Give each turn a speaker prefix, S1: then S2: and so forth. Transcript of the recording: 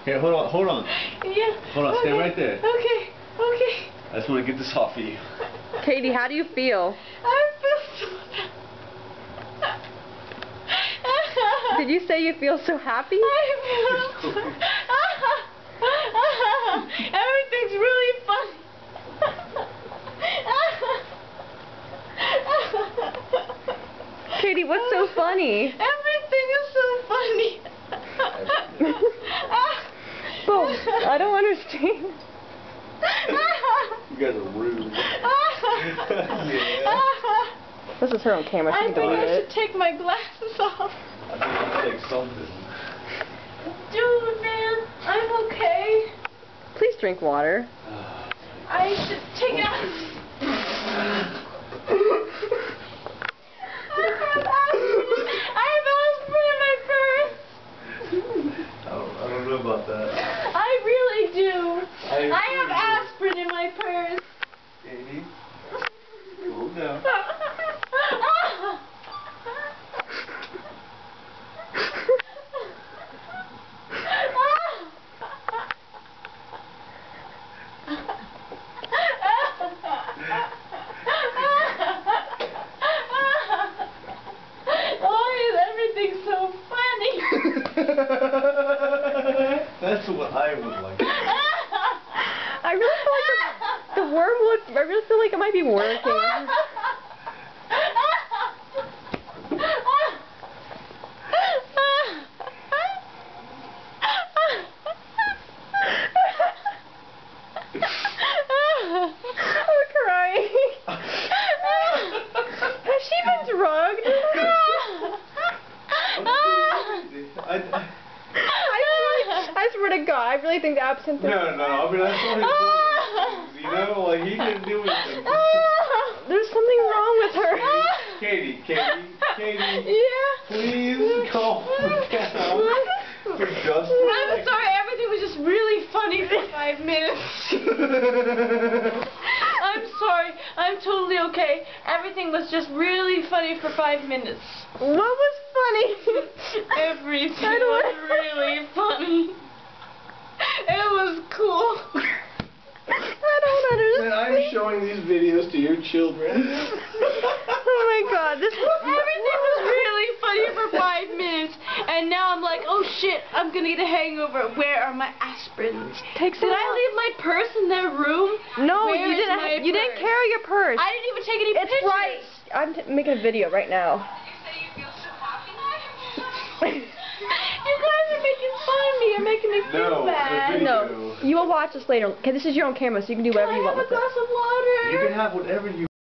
S1: Here, hold on, hold on.
S2: Yeah.
S1: Hold on, stand right there.
S2: Okay, okay.
S1: I just want to get this off of you.
S3: Katie, how do you feel?
S2: I feel so
S3: Did you say you feel so happy?
S2: I feel so everything's really funny.
S3: Katie, what's so funny?
S2: Everything is so funny.
S3: Well, I don't understand.
S1: You guys are rude.
S2: Yeah.
S3: This is her on camera. She
S2: I
S3: can
S2: think
S3: delete
S2: I should
S3: it.
S2: take my glasses off.
S1: I think I'll take something.
S2: Dude, man, I'm okay.
S3: Please drink water.
S2: I should take it off. I have aspirin in my purse.
S1: I don't know about that.
S2: I really do.
S1: I
S2: have aspirin in my purse.
S1: Katie, calm down.
S2: Everything's so funny.
S1: That's what I would like.
S3: I really feel like the wormwood, I really feel like it might be working. I'm crying. Has she been drugged? I swear to God, I really think the absinthe.
S1: No. I mean, that's what his you know, like he didn't do anything.
S3: There's something wrong with her.
S1: Katie.
S2: Yeah.
S1: Please calm down. For just
S2: I'm sorry, everything was just really funny for 5 minutes. I'm sorry, I'm totally okay. Everything was just really funny for 5 minutes.
S3: What was funny?
S2: Everything was really funny. It was cool.
S3: I don't understand.
S1: I'm showing these videos to your children.
S3: Oh my God,
S2: Everything was really funny for 5 minutes, and now I'm like, oh shit, I'm gonna get a hangover. Where are my aspirins? Did I leave my purse in their room?
S3: No,
S2: Where
S3: you
S2: is my
S3: didn't. You didn't
S2: purse?
S3: carry your purse.
S2: I didn't even take any
S3: It's
S2: pictures.
S3: right. I'm making a video right now.
S2: You guys are making fun of me. You're making me feel
S1: No,
S2: bad.
S1: the
S3: No,
S1: video.
S3: you will watch this later. Okay, this is your own camera, so you can do whatever
S2: Can I
S3: you want
S2: have
S3: with
S2: a
S3: it.
S2: glass of water?
S1: You can have whatever you